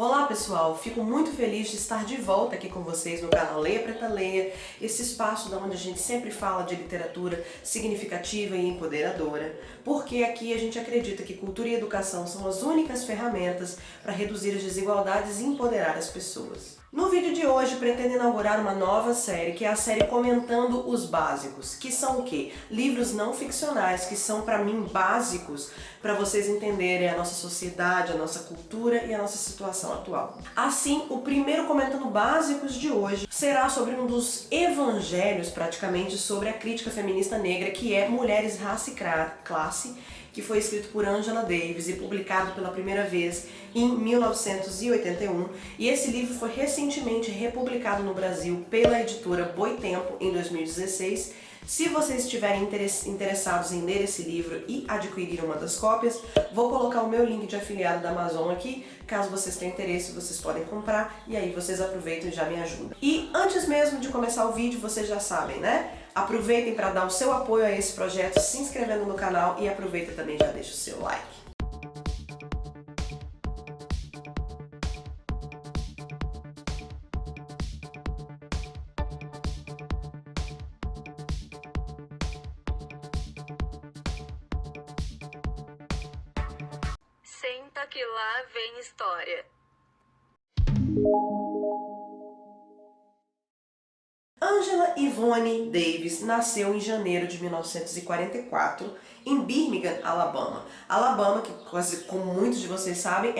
Olá pessoal, fico muito feliz de estar de volta aqui com vocês no canal Leia Preta Leia, esse espaço onde a gente sempre fala de literatura significativa e empoderadora, porque aqui a gente acredita que cultura e educação são as únicas ferramentas para reduzir as desigualdades e empoderar as pessoas. No vídeo de hoje pretendo inaugurar uma nova série, que é a série Comentando os Básicos, que são o quê? Livros não ficcionais, que são para mim básicos para vocês entenderem a nossa sociedade, a nossa cultura e a nossa situação atual. Assim, o primeiro Comentando Básicos de hoje será sobre um dos evangelhos, praticamente, sobre a crítica feminista negra, que é Mulheres, Raça e Classe, que foi escrito por Angela Davis e publicado pela primeira vez em 1981, e esse livro foi recentemente republicado no Brasil pela editora Boitempo em 2016. Se vocês estiverem interessados em ler esse livro e adquirir uma das cópias, vou colocar o meu link de afiliado da Amazon aqui. Caso vocês tenham interesse, vocês podem comprar e aí vocês aproveitam e já me ajudam. E antes mesmo de começar o vídeo, vocês já sabem, né? Aproveitem para dar o seu apoio a esse projeto, se inscrevendo no canal, e aproveita também e já deixa o seu like. Senta que lá vem história. Angela Yvonne Davis nasceu em janeiro de 1944 em Birmingham, Alabama. Alabama, que como muitos de vocês sabem,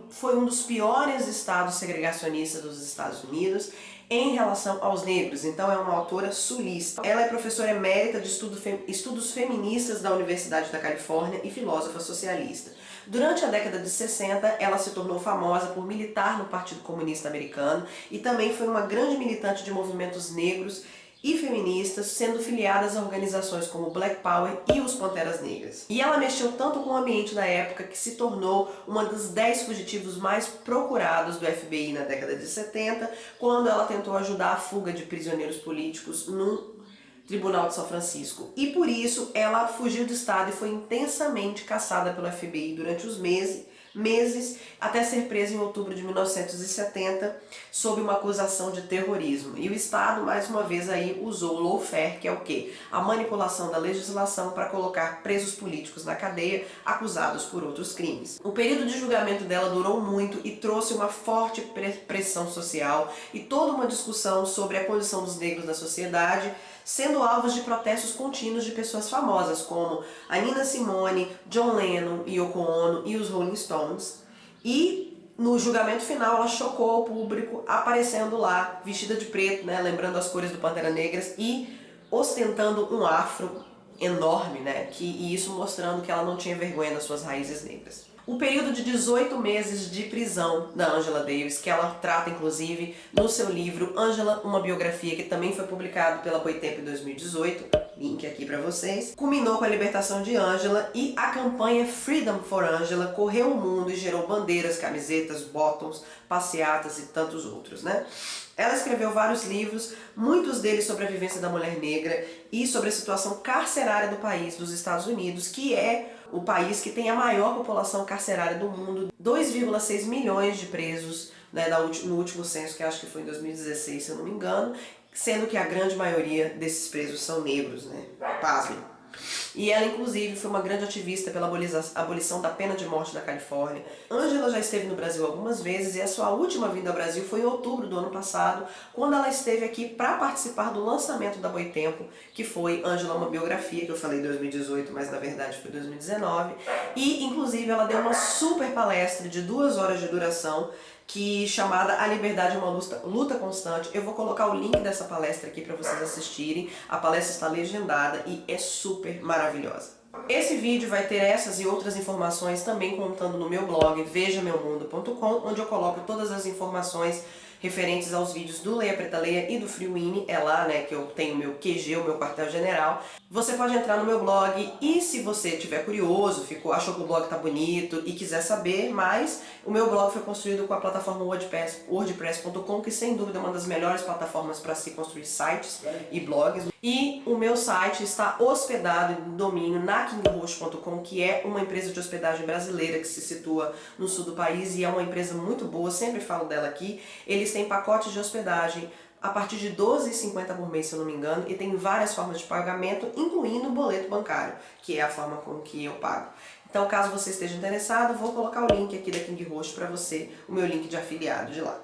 foi um dos piores estados segregacionistas dos Estados Unidos em relação aos negros, então é uma autora sulista. Ela é professora emérita de estudos feministas da Universidade da Califórnia e filósofa socialista. Durante a década de 60, ela se tornou famosa por militar no Partido Comunista Americano e também foi uma grande militante de movimentos negros e feministas, sendo filiadas a organizações como Black Power e os Panteras Negras. E ela mexeu tanto com o ambiente da época que se tornou uma dos 10 fugitivos mais procurados do FBI na década de 70, quando ela tentou ajudar a fuga de prisioneiros políticos no Tribunal de São Francisco. E por isso ela fugiu do estado e foi intensamente caçada pelo FBI durante os meses, até ser presa em outubro de 1970 sob uma acusação de terrorismo. E o Estado, mais uma vez, aí usou o lawfare, que é o quê? A manipulação da legislação para colocar presos políticos na cadeia acusados por outros crimes. O período de julgamento dela durou muito e trouxe uma forte pressão social e toda uma discussão sobre a condição dos negros na sociedade, sendo alvos de protestos contínuos de pessoas famosas como a Nina Simone, John Lennon, Yoko Ono e os Rolling Stones. E no julgamento final ela chocou o público aparecendo lá vestida de preto, né, lembrando as cores do Pantera Negras, e ostentando um afro enorme, né, e isso mostrando que ela não tinha vergonha das suas raízes negras. O período de 18 meses de prisão da Angela Davis, que ela trata inclusive no seu livro Angela, uma biografia, que também foi publicado pela Boitempo em 2018, link aqui para vocês, culminou com a libertação de Angela, e a campanha Freedom for Angela correu o mundo e gerou bandeiras, camisetas, bottoms, passeatas e tantos outros, né? Ela escreveu vários livros, muitos deles sobre a vivência da mulher negra e sobre a situação carcerária do país, dos Estados Unidos, que é o país que tem a maior população carcerária do mundo, 2,6 milhões de presos, né, no último censo, que acho que foi em 2016, se eu não me engano, sendo que a grande maioria desses presos são negros, né? Pasmem. E ela, inclusive, foi uma grande ativista pela abolição da pena de morte na Califórnia. Angela já esteve no Brasil algumas vezes e a sua última vinda ao Brasil foi em outubro do ano passado, quando ela esteve aqui para participar do lançamento da Boitempo, que foi Angela, uma biografia, que eu falei em 2018, mas na verdade foi 2019. E, inclusive, ela deu uma super palestra de 2 horas de duração, chamada A Liberdade é uma Luta Constante. Eu vou colocar o link dessa palestra aqui para vocês assistirem. A palestra está legendada e é super maravilhosa. Esse vídeo vai ter essas e outras informações também contando no meu blog vejaMeuMundo.com, onde eu coloco todas as informações referentes aos vídeos do Leia Preta Leia e do Free Winnie, é lá, né, que eu tenho o meu QG, o meu quartel-general. Você pode entrar no meu blog e se você estiver curioso, achou que o blog tá bonito e quiser saber mais, o meu blog foi construído com a plataforma wordpress.com, que sem dúvida é uma das melhores plataformas para se construir sites e blogs. E o meu site está hospedado em domínio na kinghost.com, que é uma empresa de hospedagem brasileira que se situa no sul do país e é uma empresa muito boa, sempre falo dela aqui. Eles têm pacotes de hospedagem a partir de R$ 12,50 por mês, se eu não me engano, e tem várias formas de pagamento, incluindo o boleto bancário, que é a forma com que eu pago. Então, caso você esteja interessado, vou colocar o link aqui da KingHost para você, o meu link de afiliado de lá.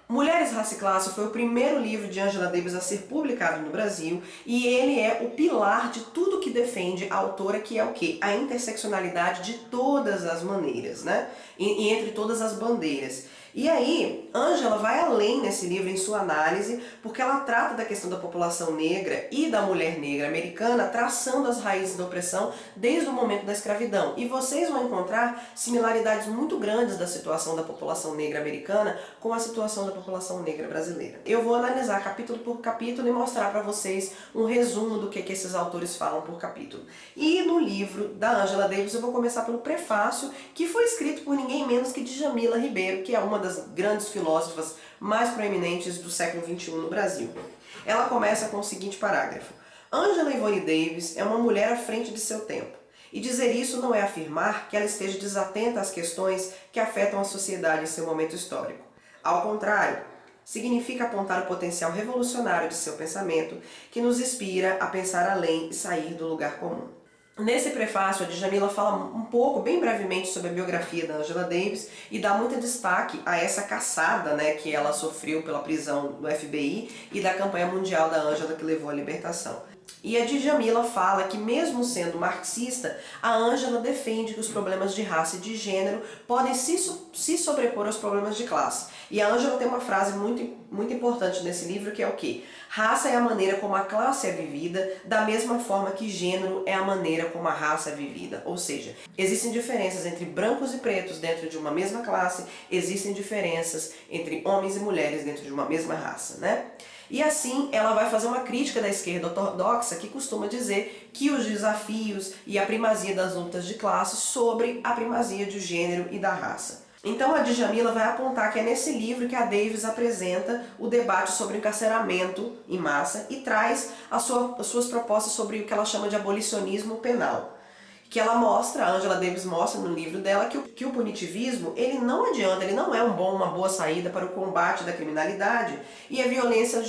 Mulheres, Raça e Classe foi o primeiro livro de Angela Davis a ser publicado no Brasil e ele é o pilar de tudo que defende a autora, que é o quê? A interseccionalidade de todas as maneiras, né? E entre todas as bandeiras. E aí, Angela vai além nesse livro em sua análise, porque ela trata da questão da população negra e da mulher negra americana, traçando as raízes da opressão desde o momento da escravidão. E vocês vão encontrar similaridades muito grandes da situação da população negra americana com a situação da população negra brasileira. Eu vou analisar capítulo por capítulo e mostrar para vocês um resumo do que esses autores falam por capítulo. E no livro da Angela Davis eu vou começar pelo prefácio, que foi escrito por ninguém menos que Djamila Ribeiro, que é uma das grandes filósofas mais proeminentes do século XXI no Brasil. Ela começa com o seguinte parágrafo: Angela Yvonne Davis é uma mulher à frente de seu tempo. E dizer isso não é afirmar que ela esteja desatenta às questões que afetam a sociedade em seu momento histórico. Ao contrário, significa apontar o potencial revolucionário de seu pensamento, que nos inspira a pensar além e sair do lugar comum. Nesse prefácio, a Djamila fala um pouco, bem brevemente, sobre a biografia da Angela Davis e dá muito destaque a essa caçada, né, que ela sofreu pela prisão do FBI e da campanha mundial da Angela que levou à libertação. E a Djamila fala que, mesmo sendo marxista, a Angela defende que os problemas de raça e de gênero podem se sobrepor aos problemas de classe. E a Angela tem uma frase muito importante nesse livro, que é o quê? Raça é a maneira como a classe é vivida, da mesma forma que gênero é a maneira como a raça é vivida. Ou seja, existem diferenças entre brancos e pretos dentro de uma mesma classe, existem diferenças entre homens e mulheres dentro de uma mesma raça, né? E assim ela vai fazer uma crítica da esquerda ortodoxa, que costuma dizer que os desafios e a primazia das lutas de classe sobre a primazia do gênero e da raça. Então a Djamila vai apontar que é nesse livro que a Davis apresenta o debate sobre o encarceramento em massa e traz as suas propostas sobre o que ela chama de abolicionismo penal. Que ela mostra, a Angela Davis mostra no livro dela que o punitivismo, ele não adianta, ele não é uma boa saída para o combate da criminalidade e a violência,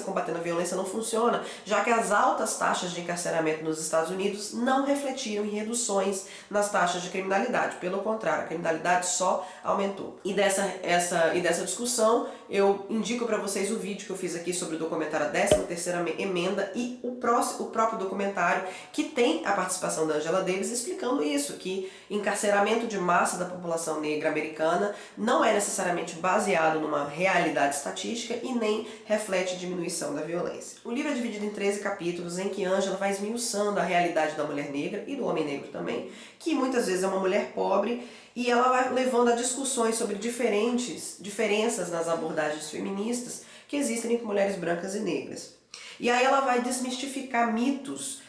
combatendo a violência não funciona, já que as altas taxas de encarceramento nos Estados Unidos não refletiram em reduções nas taxas de criminalidade, pelo contrário, a criminalidade só aumentou. E dessa discussão eu indico para vocês o vídeo que eu fiz aqui sobre o documentário A 13ª Emenda e o próprio documentário que tem a participação da Angela Davis explicando isso, que encarceramento de massa da população negra americana não é necessariamente baseado numa realidade estatística e nem reflete diminuição da violência. O livro é dividido em 13 capítulos em que Angela vai esmiuçando a realidade da mulher negra e do homem negro também, que muitas vezes é uma mulher pobre, e ela vai levando a discussões sobre diferenças nas abordagens feministas que existem entre mulheres brancas e negras. E aí ela vai desmistificar mitos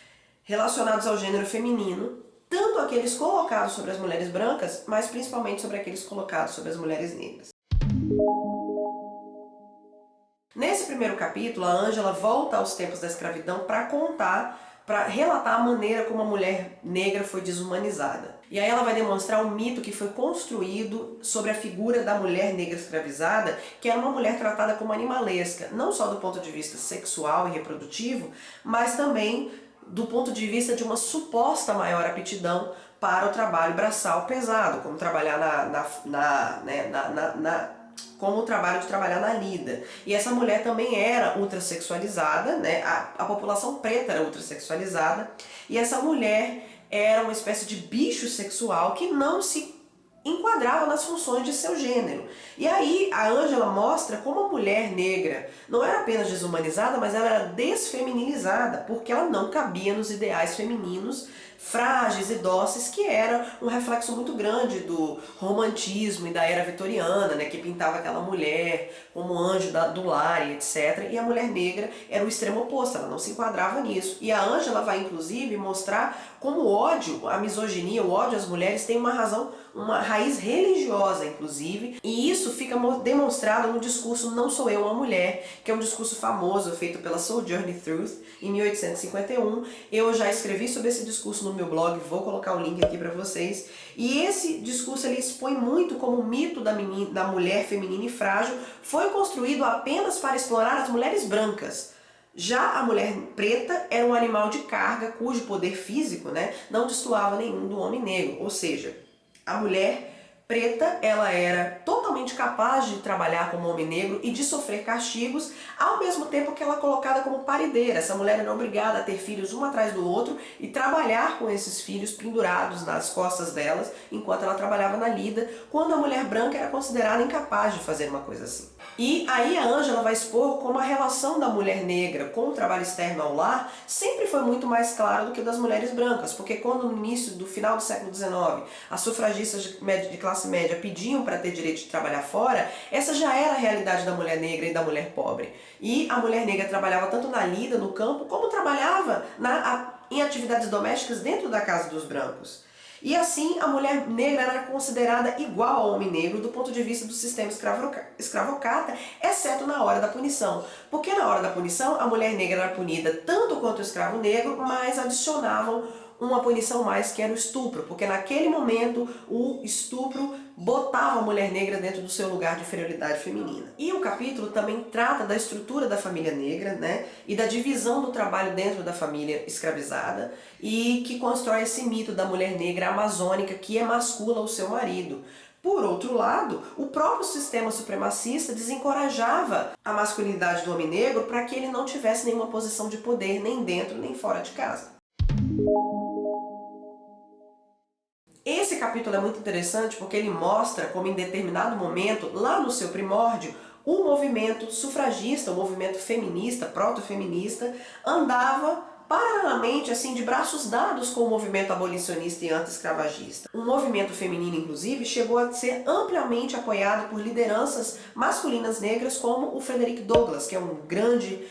relacionados ao gênero feminino, tanto aqueles colocados sobre as mulheres brancas, mas principalmente sobre aqueles colocados sobre as mulheres negras. Nesse primeiro capítulo, a Angela volta aos tempos da escravidão para relatar a maneira como a mulher negra foi desumanizada. E aí ela vai demonstrar um mito que foi construído sobre a figura da mulher negra escravizada, que era uma mulher tratada como animalesca, não só do ponto de vista sexual e reprodutivo, mas também do ponto de vista de uma suposta maior aptidão para o trabalho braçal pesado, como trabalhar como o trabalho de trabalhar na lida. E essa mulher também era ultrassexualizada, né? A população preta era ultrassexualizada, e essa mulher era uma espécie de bicho sexual que não se enquadrava nas funções de seu gênero. E aí a Ângela mostra como a mulher negra não era apenas desumanizada, mas ela era desfeminilizada, porque ela não cabia nos ideais femininos frágeis e dóceis, que era um reflexo muito grande do romantismo e da era vitoriana, né, que pintava aquela mulher como anjo do lar e etc. E a mulher negra era o extremo oposto, ela não se enquadrava nisso. E a Ângela vai inclusive mostrar como o ódio, a misoginia, o ódio às mulheres tem uma raiz religiosa, inclusive, e isso fica demonstrado no discurso Não Sou Eu, Uma Mulher, que é um discurso famoso feito pela Sojourner Truth em 1851. Eu já escrevi sobre esse discurso no meu blog, vou colocar o link aqui para vocês. E esse discurso ele expõe muito como o mito da mulher feminina e frágil foi construído apenas para explorar as mulheres brancas. Já a mulher preta era um animal de carga cujo poder físico, né, não destoava nenhum do homem negro, ou seja, a mulher preta ela era totalmente capaz de trabalhar como homem negro e de sofrer castigos, ao mesmo tempo que ela é colocada como parideira. Essa mulher era obrigada a ter filhos um atrás do outro e trabalhar com esses filhos pendurados nas costas delas, enquanto ela trabalhava na lida, quando a mulher branca era considerada incapaz de fazer uma coisa assim. E aí a Ângela vai expor como a relação da mulher negra com o trabalho externo ao lar sempre foi muito mais clara do que das mulheres brancas, porque quando no início do final do século XIX as sufragistas de classe média pediam para ter direito de trabalhar fora, essa já era a realidade da mulher negra e da mulher pobre. E a mulher negra trabalhava tanto na lida, no campo, como trabalhava em atividades domésticas dentro da casa dos brancos. E assim, a mulher negra era considerada igual ao homem negro do ponto de vista do sistema escravocrata, exceto na hora da punição. Porque na hora da punição, a mulher negra era punida tanto quanto o escravo negro, mas adicionavam uma punição mais que era o estupro, porque naquele momento o estupro botava a mulher negra dentro do seu lugar de inferioridade feminina. E o capítulo também trata da estrutura da família negra, né, e da divisão do trabalho dentro da família escravizada, e que constrói esse mito da mulher negra amazônica que emascula o seu marido. Por outro lado, o próprio sistema supremacista desencorajava a masculinidade do homem negro para que ele não tivesse nenhuma posição de poder, nem dentro nem fora de casa. Esse capítulo é muito interessante porque ele mostra como em determinado momento, lá no seu primórdio, o movimento sufragista, o movimento feminista, proto-feminista, andava paralelamente, assim, de braços dados com o movimento abolicionista e anti-escravagista. O movimento feminino, inclusive, chegou a ser amplamente apoiado por lideranças masculinas negras como o Frederick Douglass, que é um grande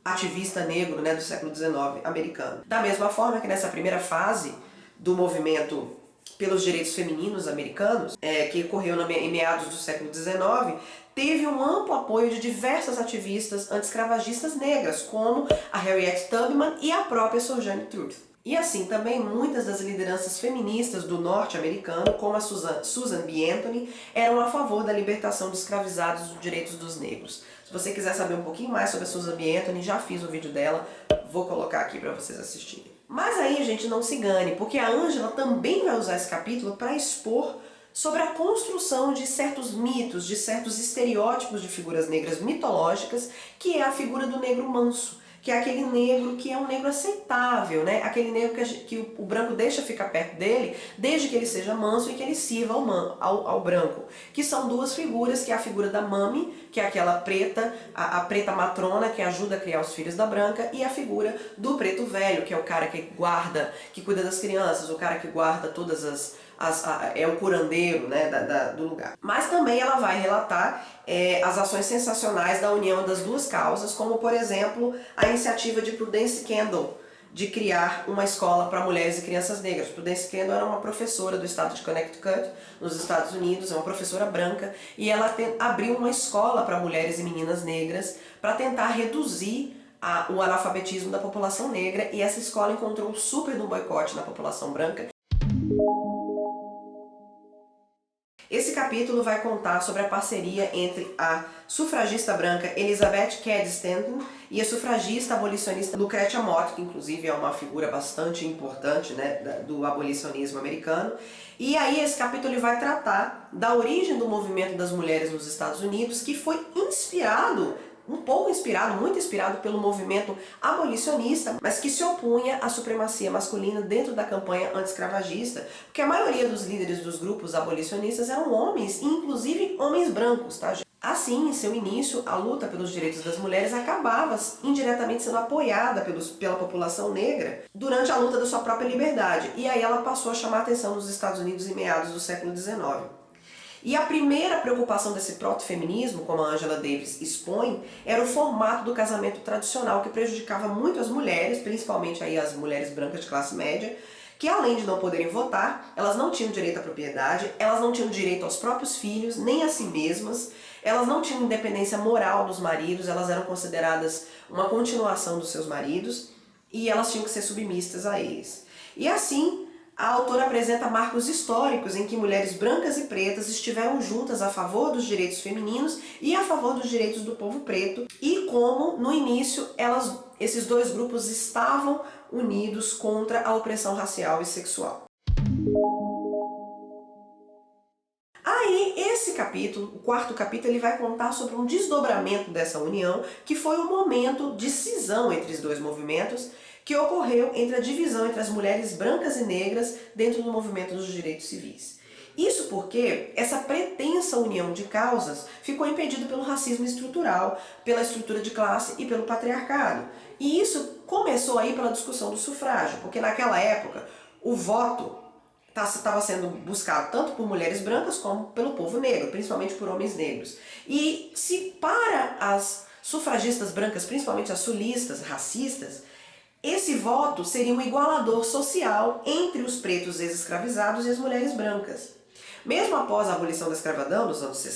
ativista negro, né, do século XIX americano. Da mesma forma que nessa primeira fase do movimento pelos direitos femininos americanos, que ocorreu em meados do século XIX, teve um amplo apoio de diversas ativistas anti-escravagistas negras, como a Harriet Tubman e a própria Sojourner Truth. E assim também muitas das lideranças feministas do norte americano, como a Susan B. Anthony, eram a favor da libertação de escravizados e dos direitos dos negros. Se você quiser saber um pouquinho mais sobre a Susan B. Anthony, já fiz um vídeo dela, vou colocar aqui para vocês assistirem. Mas aí, gente, não se engane, porque a Ângela também vai usar esse capítulo para expor sobre a construção de certos mitos, de certos estereótipos de figuras negras mitológicas, que é a figura do negro manso, que é aquele negro que é um negro aceitável, né? Aquele negro que o branco deixa ficar perto dele, desde que ele seja manso e que ele sirva ao branco. Que são duas figuras, que é a figura da mami, que é aquela preta, a preta matrona que ajuda a criar os filhos da branca, e a figura do preto velho, que é o cara que guarda, que cuida das crianças, o cara que guarda todas é o curandeiro, né, do lugar. Mas também ela vai relatar as ações sensacionais da união das duas causas, como por exemplo a iniciativa de Prudence Kendall de criar uma escola para mulheres e crianças negras. Prudence Kendall era uma professora do estado de Connecticut, nos Estados Unidos, é uma professora branca, e ela abriu uma escola para mulheres e meninas negras para tentar reduzir o analfabetismo da população negra, e essa escola encontrou um super boicote na população branca. Esse capítulo vai contar sobre a parceria entre a sufragista branca Elizabeth Cady Stanton e a sufragista abolicionista Lucretia Mott, que inclusive é uma figura bastante importante, né, do abolicionismo americano. E aí esse capítulo ele vai tratar da origem do movimento das mulheres nos Estados Unidos, que foi inspirado um pouco inspirado, muito inspirado pelo movimento abolicionista, mas que se opunha à supremacia masculina dentro da campanha anti-escravagista, porque a maioria dos líderes dos grupos abolicionistas eram homens, inclusive homens brancos, tá? Assim, em seu início, a luta pelos direitos das mulheres acabava indiretamente sendo apoiada pela população negra durante a luta da sua própria liberdade, e aí ela passou a chamar a atenção dos Estados Unidos em meados do século XIX. E a primeira preocupação desse proto-feminismo, como a Angela Davis expõe, era o formato do casamento tradicional que prejudicava muito as mulheres, principalmente aí as mulheres brancas de classe média, que além de não poderem votar, elas não tinham direito à propriedade, elas não tinham direito aos próprios filhos, nem a si mesmas, elas não tinham independência moral dos maridos, elas eram consideradas uma continuação dos seus maridos e elas tinham que ser submissas a eles. E assim, a autora apresenta marcos históricos em que mulheres brancas e pretas estiveram juntas a favor dos direitos femininos e a favor dos direitos do povo preto, e como, no início, esses dois grupos estavam unidos contra a opressão racial e sexual. Aí, esse capítulo, o quarto capítulo, ele vai contar sobre um desdobramento dessa união, que foi um momento de cisão entre os dois movimentos, que ocorreu entre a divisão entre as mulheres brancas e negras dentro do movimento dos direitos civis. Isso porque essa pretensa união de causas ficou impedida pelo racismo estrutural, pela estrutura de classe e pelo patriarcado. E isso começou aí pela discussão do sufrágio, porque naquela época o voto estava sendo buscado tanto por mulheres brancas como pelo povo negro, principalmente por homens negros. E se para as sufragistas brancas, principalmente as sulistas, racistas, esse voto seria um igualador social entre os pretos ex-escravizados e as mulheres brancas. Mesmo após a abolição da escravidão, nos anos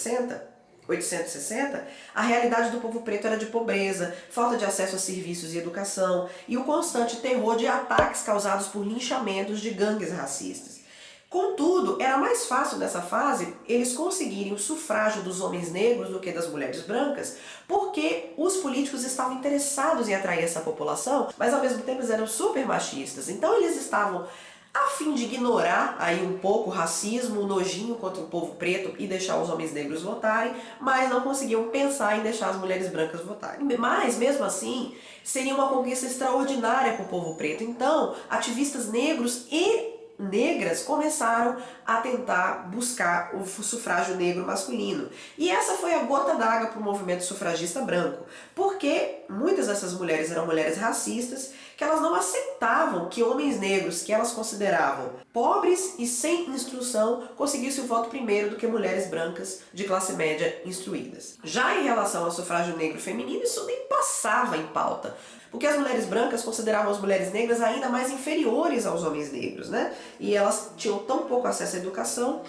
860, a realidade do povo preto era de pobreza, falta de acesso a serviços e educação, e o constante terror de ataques causados por linchamentos de gangues racistas. Contudo, era mais fácil nessa fase eles conseguirem o sufrágio dos homens negros do que das mulheres brancas, porque os políticos estavam interessados em atrair essa população, mas ao mesmo tempo eles eram super machistas. Então eles estavam a fim de ignorar aí um pouco o racismo, o nojinho contra o povo preto e deixar os homens negros votarem, mas não conseguiam pensar em deixar as mulheres brancas votarem. Mas, mesmo assim, seria uma conquista extraordinária para o povo preto. Então, ativistas negros e negras começaram a tentar buscar o sufrágio negro masculino. E essa foi a gota d'água para o movimento sufragista branco, porque muitas dessas mulheres eram mulheres racistas, que elas não aceitavam que homens negros, que elas consideravam pobres e sem instrução, conseguissem o voto primeiro do que mulheres brancas de classe média instruídas. Já em relação ao sufrágio negro feminino, isso nem passava em pauta, porque as mulheres brancas consideravam as mulheres negras ainda mais inferiores aos homens negros, né? E elas tinham tão pouco acesso à educação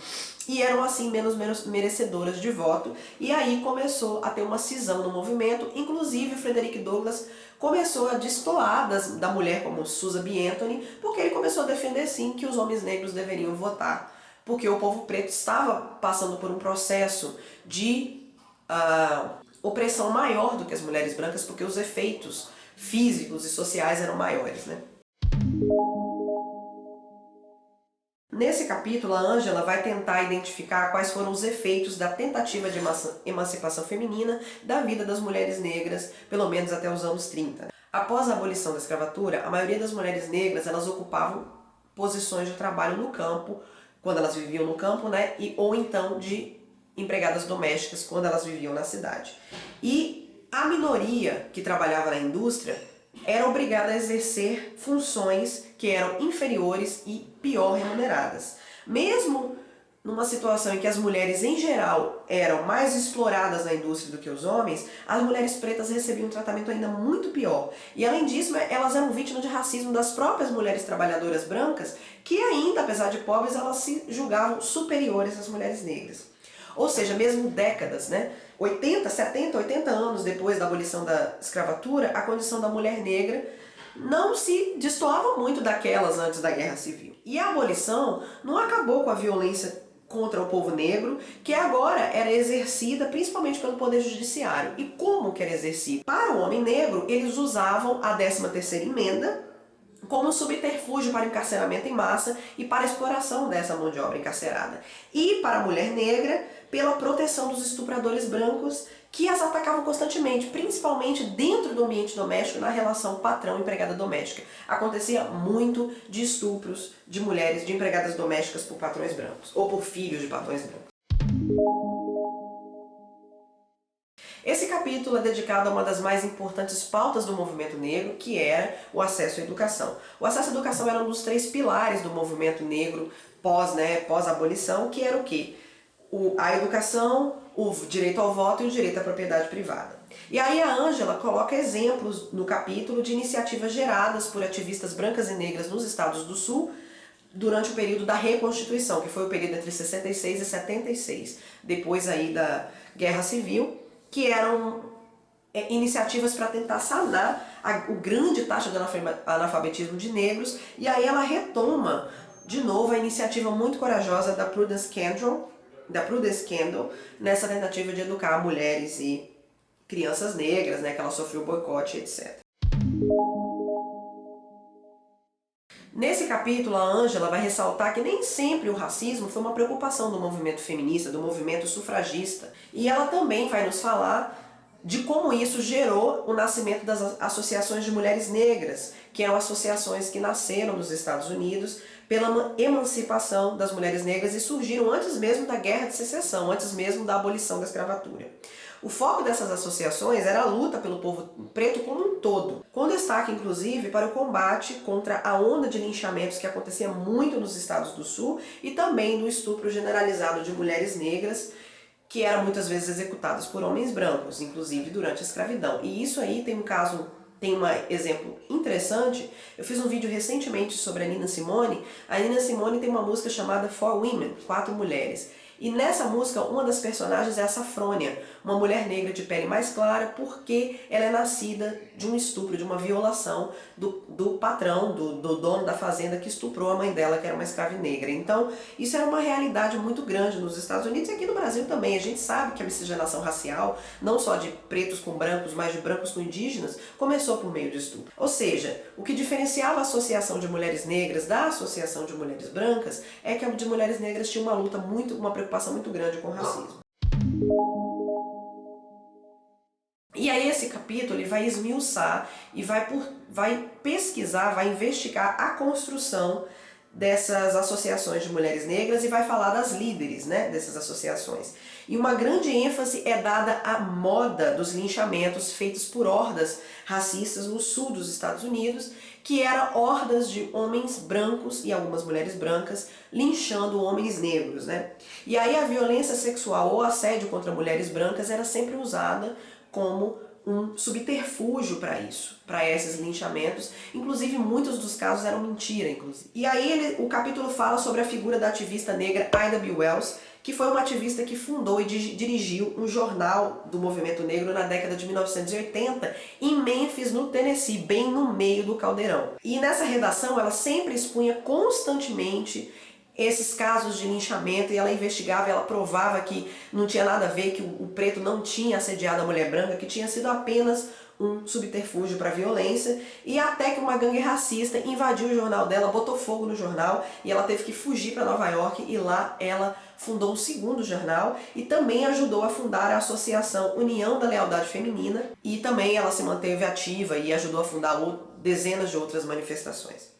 e eram assim menos merecedoras de voto. E aí começou a ter uma cisão no movimento, inclusive o Frederick Douglass começou a destoar da mulher como Susan B. Anthony, porque ele começou a defender sim que os homens negros deveriam votar, porque o povo preto estava passando por um processo de opressão maior do que as mulheres brancas, porque os efeitos físicos e sociais eram maiores, né? Nesse capítulo, a Angela vai tentar identificar quais foram os efeitos da tentativa de emancipação feminina da vida das mulheres negras, pelo menos até os anos 30. Após a abolição da escravatura, a maioria das mulheres negras elas ocupavam posições de trabalho no campo, quando elas viviam no campo, né? Ou então de empregadas domésticas, quando elas viviam na cidade. E a minoria que trabalhava na indústria era obrigada a exercer funções que eram inferiores e pior remuneradas. Mesmo numa situação em que as mulheres em geral eram mais exploradas na indústria do que os homens, as mulheres pretas recebiam um tratamento ainda muito pior. E além disso, elas eram vítimas de racismo das próprias mulheres trabalhadoras brancas, que ainda, apesar de pobres, elas se julgavam superiores às mulheres negras. Ou seja, mesmo décadas, né? 80, 70, 80 anos depois da abolição da escravatura, a condição da mulher negra não se destoava muito daquelas antes da Guerra Civil. E a abolição não acabou com a violência contra o povo negro, que agora era exercida principalmente pelo Poder Judiciário. E como que era exercida? Para o homem negro, eles usavam a 13ª Emenda, como subterfúgio para encarceramento em massa e para a exploração dessa mão de obra encarcerada. E para a mulher negra, pela proteção dos estupradores brancos que as atacavam constantemente, principalmente dentro do ambiente doméstico, na relação patrão-empregada doméstica. Acontecia muito de estupros de mulheres, de empregadas domésticas por patrões brancos, ou por filhos de patrões brancos. Esse capítulo é dedicado a uma das mais importantes pautas do movimento negro, que era o acesso à educação. O acesso à educação era um dos 3 pilares do movimento negro pós-abolição, que era o quê? A educação, o direito ao voto e o direito à propriedade privada. E aí a Ângela coloca exemplos no capítulo de iniciativas geradas por ativistas brancas e negras nos estados do Sul durante o período da Reconstituição, que foi o período entre 66 e 76, depois aí da Guerra Civil, que eram iniciativas para tentar sanar o grande taxa de analfabetismo de negros, e aí ela retoma de novo a iniciativa muito corajosa da Prudence Kendall, nessa tentativa de educar mulheres e crianças negras, né, que ela sofreu boicote, etc. Nesse capítulo, a Ângela vai ressaltar que nem sempre o racismo foi uma preocupação do movimento feminista, do movimento sufragista. E ela também vai nos falar de como isso gerou o nascimento das associações de mulheres negras, que eram associações que nasceram nos Estados Unidos pela emancipação das mulheres negras e surgiram antes mesmo da Guerra de Secessão, antes mesmo da abolição da escravatura. O foco dessas associações era a luta pelo povo preto como um todo, com destaque inclusive para o combate contra a onda de linchamentos que acontecia muito nos estados do Sul e também do estupro generalizado de mulheres negras, que eram muitas vezes executadas por homens brancos, inclusive durante a escravidão. E isso aí tem um exemplo interessante. Eu fiz um vídeo recentemente sobre a Nina Simone. A Nina Simone tem uma música chamada 4 Women, 4 Mulheres. E nessa música, uma das personagens é a Safrônia, uma mulher negra de pele mais clara, porque ela é nascida de um estupro, de uma violação do patrão, do dono da fazenda que estuprou a mãe dela, que era uma escrava negra. Então, isso era uma realidade muito grande nos Estados Unidos e aqui no Brasil também. A gente sabe que a miscigenação racial, não só de pretos com brancos, mas de brancos com indígenas, começou por meio de estupro. Ou seja, o que diferenciava a associação de mulheres negras da associação de mulheres brancas é que a de mulheres negras tinha uma preocupação muito grande com o racismo. E aí esse capítulo ele vai esmiuçar e vai pesquisar, vai investigar a construção dessas associações de mulheres negras e vai falar das líderes, né, dessas associações. E uma grande ênfase é dada à moda dos linchamentos feitos por hordas racistas no sul dos Estados Unidos, que eram hordas de homens brancos e algumas mulheres brancas linchando homens negros, né? E aí a violência sexual ou assédio contra mulheres brancas era sempre usada como um subterfúgio para isso, para esses linchamentos. Inclusive, muitos dos casos eram mentira, inclusive. E aí o capítulo fala sobre a figura da ativista negra Ida B. Wells, que foi uma ativista que fundou e dirigiu um jornal do movimento negro na década de 1980 em Memphis, no Tennessee, bem no meio do caldeirão. E nessa redação ela sempre expunha constantemente esses casos de linchamento e ela investigava, ela provava que não tinha nada a ver, que o preto não tinha assediado a mulher branca, que tinha sido apenas um subterfúgio para violência, e até que uma gangue racista invadiu o jornal dela, botou fogo no jornal e ela teve que fugir para Nova York e lá ela fundou um segundo jornal e também ajudou a fundar a Associação União da Lealdade Feminina e também ela se manteve ativa e ajudou a fundar dezenas de outras manifestações.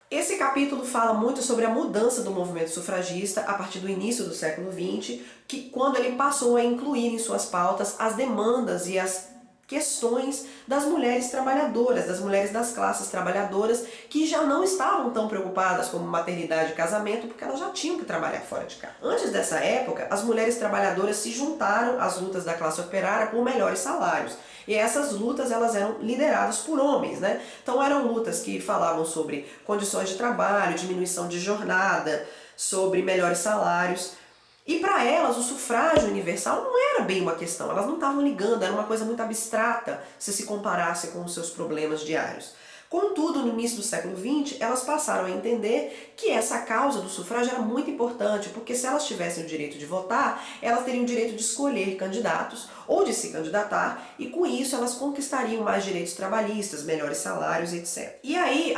Esse capítulo fala muito sobre a mudança do movimento sufragista a partir do início do século XX, que quando ele passou a incluir em suas pautas as demandas e as questões das mulheres trabalhadoras, das mulheres das classes trabalhadoras, que já não estavam tão preocupadas com maternidade e casamento, porque elas já tinham que trabalhar fora de casa. Antes dessa época, as mulheres trabalhadoras se juntaram às lutas da classe operária por melhores salários. E essas lutas elas eram lideradas por homens, né? Então eram lutas que falavam sobre condições de trabalho, diminuição de jornada, sobre melhores salários. E para elas o sufrágio universal não era bem uma questão, elas não estavam ligando, era uma coisa muito abstrata se comparasse com os seus problemas diários. Contudo, no início do século XX, elas passaram a entender que essa causa do sufrágio era muito importante, porque se elas tivessem o direito de votar, elas teriam o direito de escolher candidatos ou de se candidatar, e com isso elas conquistariam mais direitos trabalhistas, melhores salários, etc. E aí,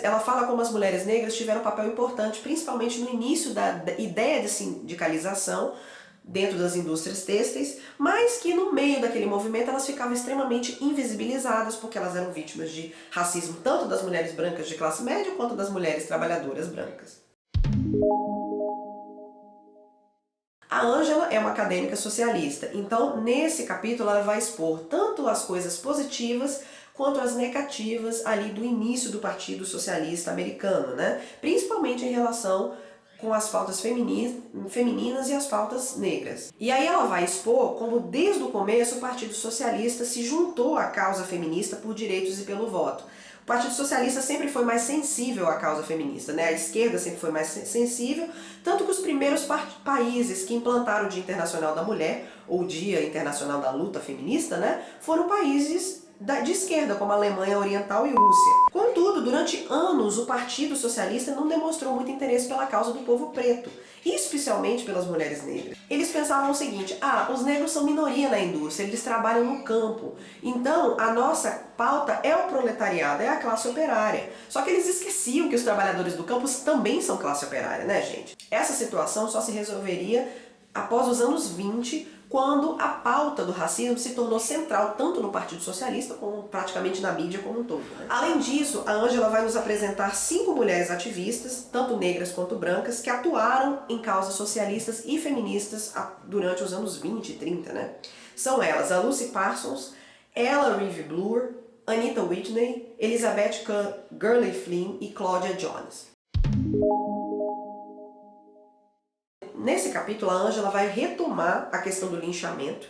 ela fala como as mulheres negras tiveram um papel importante, principalmente no início da ideia de sindicalização, dentro das indústrias têxteis, mas que no meio daquele movimento elas ficavam extremamente invisibilizadas porque elas eram vítimas de racismo tanto das mulheres brancas de classe média quanto das mulheres trabalhadoras brancas. A Ângela é uma acadêmica socialista, então nesse capítulo ela vai expor tanto as coisas positivas quanto as negativas ali do início do Partido Socialista Americano, né? Principalmente em relação com as pautas femininas e as pautas negras. E aí ela vai expor como desde o começo o Partido Socialista se juntou à causa feminista por direitos e pelo voto. O Partido Socialista sempre foi mais sensível à causa feminista, né? A esquerda sempre foi mais sensível, tanto que os primeiros países que implantaram o Dia Internacional da Mulher, ou o Dia Internacional da Luta Feminista, né, foram países de esquerda, como a Alemanha Oriental e Rússia. Contudo, durante anos, o Partido Socialista não demonstrou muito interesse pela causa do povo preto, e especialmente pelas mulheres negras. Eles pensavam o seguinte: os negros são minoria na indústria, eles trabalham no campo, então a nossa pauta é o proletariado, é a classe operária. Só que eles esqueciam que os trabalhadores do campo também são classe operária, né, gente? Essa situação só se resolveria após os anos 20, quando a pauta do racismo se tornou central tanto no Partido Socialista como praticamente na mídia como um todo, né? Além disso, a Ângela vai nos apresentar 5 mulheres ativistas, tanto negras quanto brancas, que atuaram em causas socialistas e feministas durante os anos 20 e 30, né? São elas a Lucy Parsons, Ella Reeve Bloor, Anita Whitney, Elizabeth Gurley Flynn e Claudia Jones. Nesse capítulo, a Ângela vai retomar a questão do linchamento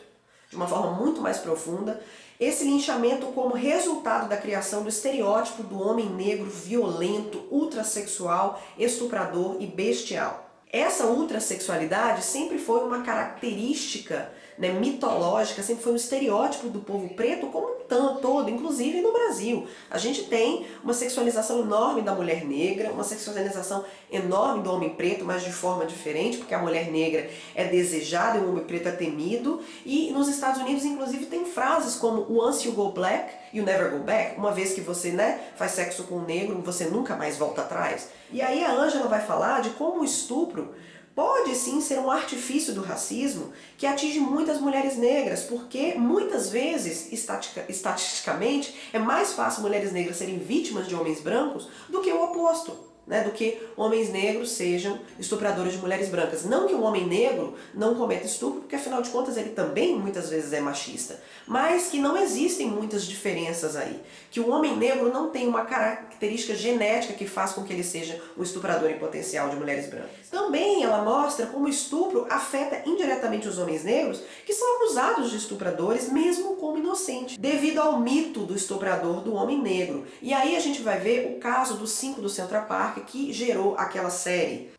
de uma forma muito mais profunda. Esse linchamento como resultado da criação do estereótipo do homem negro violento, ultrassexual, estuprador e bestial. Essa ultrassexualidade sempre foi uma característica, né, mitológica, sempre foi um estereótipo do povo preto como um todo, inclusive no Brasil. A gente tem uma sexualização enorme da mulher negra, uma sexualização enorme do homem preto, mas de forma diferente, porque a mulher negra é desejada e o homem preto é temido. E nos Estados Unidos, inclusive, tem frases como "Once you go black, you never go back", uma vez que você, né, faz sexo com um negro, você nunca mais volta atrás. E aí a Ângela vai falar de como o estupro pode sim ser um artifício do racismo que atinge muitas mulheres negras, porque muitas vezes, estatisticamente, é mais fácil mulheres negras serem vítimas de homens brancos do que o oposto, né, do que homens negros sejam estupradores de mulheres brancas. Não que um homem negro não cometa estupro, porque afinal de contas ele também muitas vezes é machista, mas que não existem muitas diferenças aí. Que o homem negro não tem uma característica genética que faz com que ele seja um estuprador em potencial de mulheres brancas. Também ela mostra como o estupro afeta indiretamente os homens negros, que são acusados de estupradores mesmo como inocentes, devido ao mito do estuprador do homem negro. E aí a gente vai ver o caso dos 5 do Central Park, que gerou aquela série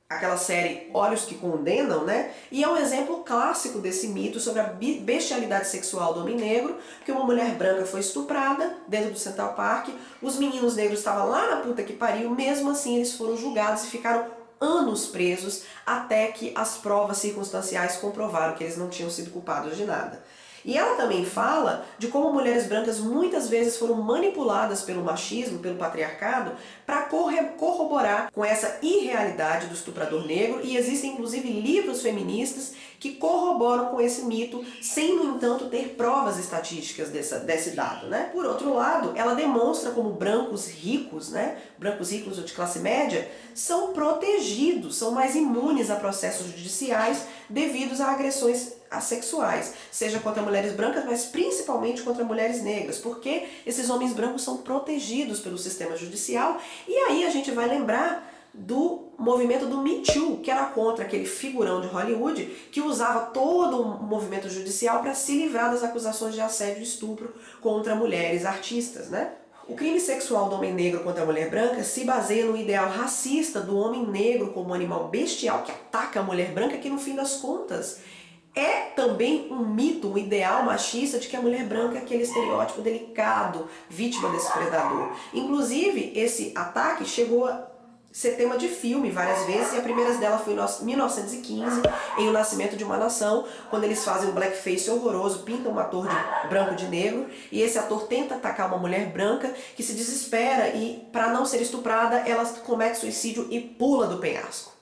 Olhos que Condenam, né? E é um exemplo clássico desse mito sobre a bestialidade sexual do homem negro, porque uma mulher branca foi estuprada dentro do Central Park, os meninos negros estavam lá na puta que pariu, mesmo assim eles foram julgados e ficaram anos presos até que as provas circunstanciais comprovaram que eles não tinham sido culpados de nada. E ela também fala de como mulheres brancas muitas vezes foram manipuladas pelo machismo, pelo patriarcado, para corroborar com essa irrealidade do estuprador negro, e existem inclusive livros feministas que corroboram com esse mito, sem, no entanto, ter provas estatísticas desse dado, né? Por outro lado, ela demonstra como brancos ricos, né, brancos ricos ou de classe média, são protegidos, são mais imunes a processos judiciais devidos a agressões sexuais, seja contra mulheres brancas, mas principalmente contra mulheres negras, porque esses homens brancos são protegidos pelo sistema judicial. E aí a gente vai lembrar do movimento do Me Too, que era contra aquele figurão de Hollywood que usava todo o movimento judicial para se livrar das acusações de assédio e estupro contra mulheres artistas, né? O crime sexual do homem negro contra a mulher branca se baseia no ideal racista do homem negro como um animal bestial que ataca a mulher branca, que no fim das contas É também um mito, um ideal machista de que a mulher branca é aquele estereótipo delicado, vítima desse predador. Inclusive, esse ataque chegou a ser tema de filme várias vezes, e a primeira dela foi em 1915, em O Nascimento de uma Nação, quando eles fazem um blackface horroroso, pintam um ator de branco de negro, e esse ator tenta atacar uma mulher branca que se desespera e, para não ser estuprada, ela comete suicídio e pula do penhasco.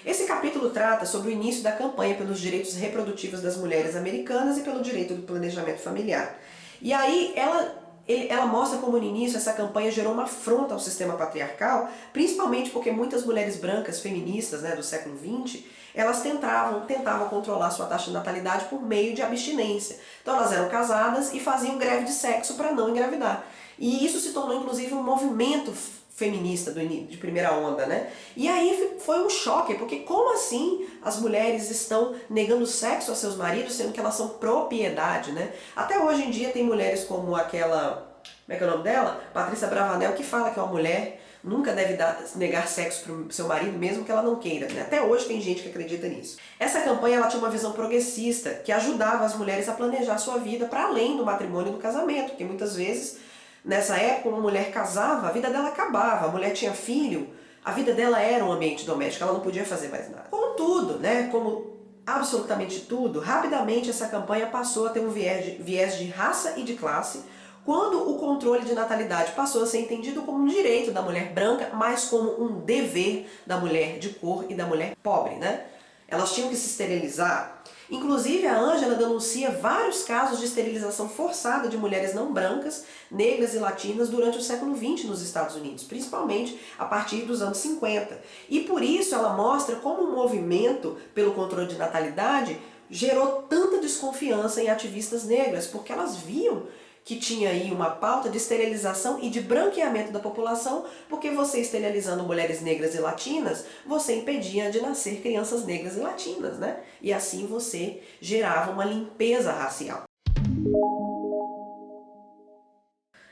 Esse capítulo trata sobre o início da campanha pelos direitos reprodutivos das mulheres americanas e pelo direito do planejamento familiar. E aí ela mostra como no início essa campanha gerou uma afronta ao sistema patriarcal, principalmente porque muitas mulheres brancas feministas, né, do século XX, elas tentavam controlar sua taxa de natalidade por meio de abstinência. Então elas eram casadas e faziam greve de sexo para não engravidar. E isso se tornou inclusive um movimento feminista de primeira onda, né? E aí foi um choque, porque como assim as mulheres estão negando sexo a seus maridos, sendo que elas são propriedade, né? Até hoje em dia tem mulheres como aquela, como é que é o nome dela? Patrícia Bravanel, que fala que uma mulher nunca deve negar sexo para o seu marido, mesmo que ela não queira, né? Até hoje tem gente que acredita nisso. Essa campanha ela tinha uma visão progressista, que ajudava as mulheres a planejar sua vida para além do matrimônio e do casamento, porque muitas vezes nessa época, uma mulher casava, a vida dela acabava, a mulher tinha filho, a vida dela era um ambiente doméstico, ela não podia fazer mais nada. Como tudo, né? Como absolutamente tudo, rapidamente essa campanha passou a ter um viés de raça e de classe, quando o controle de natalidade passou a ser entendido como um direito da mulher branca, mas como um dever da mulher de cor e da mulher pobre, né? Elas tinham que se esterilizar. Inclusive, a Ângela denuncia vários casos de esterilização forçada de mulheres não brancas, negras e latinas durante o século XX nos Estados Unidos, principalmente a partir dos anos 50. E por isso ela mostra como o movimento pelo controle de natalidade gerou tanta desconfiança em ativistas negras, porque elas viam que tinha aí uma pauta de esterilização e de branqueamento da população, porque você esterilizando mulheres negras e latinas, você impedia de nascer crianças negras e latinas, né? E assim você gerava uma limpeza racial.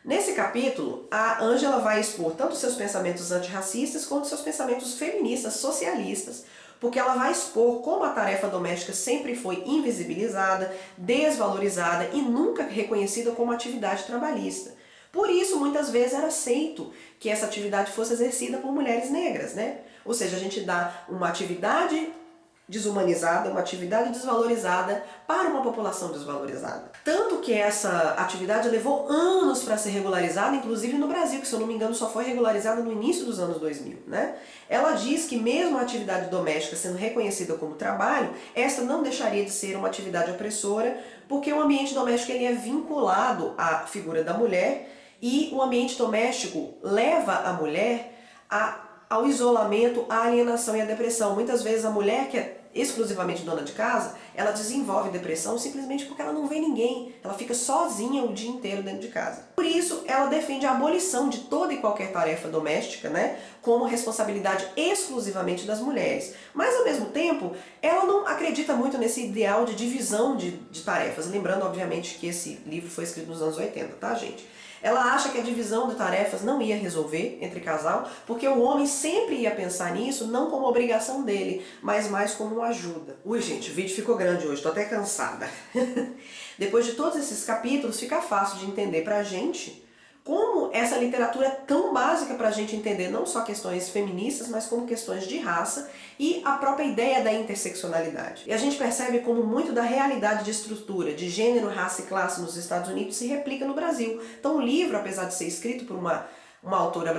Nesse capítulo, a Ângela vai expor tanto seus pensamentos antirracistas quanto seus pensamentos feministas, socialistas, porque ela vai expor como a tarefa doméstica sempre foi invisibilizada, desvalorizada e nunca reconhecida como atividade trabalhista. Por isso, muitas vezes era aceito que essa atividade fosse exercida por mulheres negras, né? Ou seja, a gente dá uma atividade desumanizada, uma atividade desvalorizada para uma população desvalorizada. Tanto que essa atividade levou anos para ser regularizada, inclusive no Brasil, que se eu não me engano só foi regularizada no início dos anos 2000, né? Ela diz que mesmo a atividade doméstica sendo reconhecida como trabalho, esta não deixaria de ser uma atividade opressora, porque o ambiente doméstico ele é vinculado à figura da mulher e o ambiente doméstico leva a mulher ao isolamento, à alienação e à depressão. Muitas vezes a mulher que é exclusivamente dona de casa, ela desenvolve depressão simplesmente porque ela não vê ninguém, ela fica sozinha o dia inteiro dentro de casa. Por isso, ela defende a abolição de toda e qualquer tarefa doméstica, né, como responsabilidade exclusivamente das mulheres. Mas, ao mesmo tempo, ela não acredita muito nesse ideal de divisão de tarefas. Lembrando, obviamente, que esse livro foi escrito nos anos 80, tá, gente? Ela acha que a divisão de tarefas não ia resolver entre casal, porque o homem sempre ia pensar nisso não como obrigação dele, mas mais como uma ajuda. Ui, gente, o vídeo ficou grande hoje, tô até cansada. Depois de todos esses capítulos, fica fácil de entender pra gente como essa literatura é tão básica para a gente entender não só questões feministas, mas como questões de raça e a própria ideia da interseccionalidade. E a gente percebe como muito da realidade de estrutura, de gênero, raça e classe nos Estados Unidos se replica no Brasil. Então o livro, apesar de ser escrito por uma autora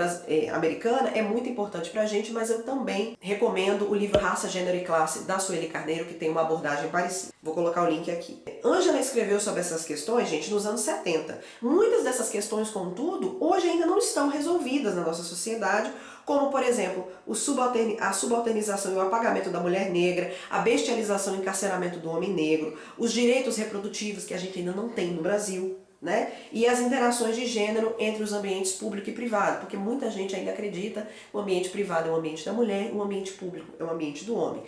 americana, é muito importante pra gente, mas eu também recomendo o livro Raça, Gênero e Classe, da Sueli Carneiro, que tem uma abordagem parecida. Vou colocar o link aqui. Ângela escreveu sobre essas questões, gente, nos anos 70. Muitas dessas questões, contudo, hoje ainda não estão resolvidas na nossa sociedade, como, por exemplo, a subalternização e o apagamento da mulher negra, a bestialização e encarceramento do homem negro, os direitos reprodutivos que a gente ainda não tem no Brasil, né? E as interações de gênero entre os ambientes público e privado, porque muita gente ainda acredita que o ambiente privado é o ambiente da mulher e o ambiente público é o ambiente do homem.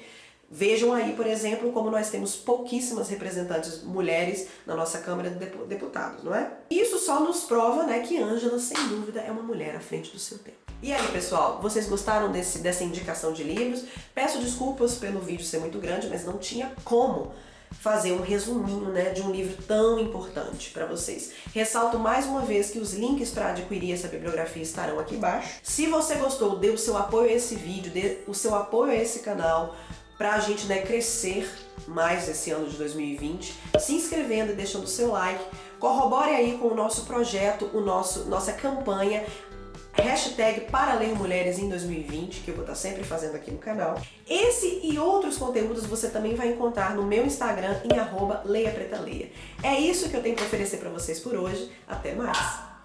Vejam aí, por exemplo, como nós temos pouquíssimas representantes mulheres na nossa Câmara de Deputados, não é? Isso só nos prova, né, que Ângela, sem dúvida, é uma mulher à frente do seu tempo. E aí, pessoal, vocês gostaram dessa indicação de livros? Peço desculpas pelo vídeo ser muito grande, mas não tinha como fazer um resuminho, né, de um livro tão importante para vocês. Ressalto mais uma vez que os links para adquirir essa bibliografia estarão aqui embaixo. Se você gostou, dê o seu apoio a esse vídeo, dê o seu apoio a esse canal, para a gente, né, crescer mais esse ano de 2020, se inscrevendo e deixando o seu like. Corrobore aí com o nosso projeto, nossa campanha #para ler mulheres em 2020, que eu vou estar sempre fazendo aqui no canal. Esse e outros conteúdos você também vai encontrar no meu Instagram em @leiapretaleia. É isso que eu tenho para oferecer para vocês por hoje. Até mais!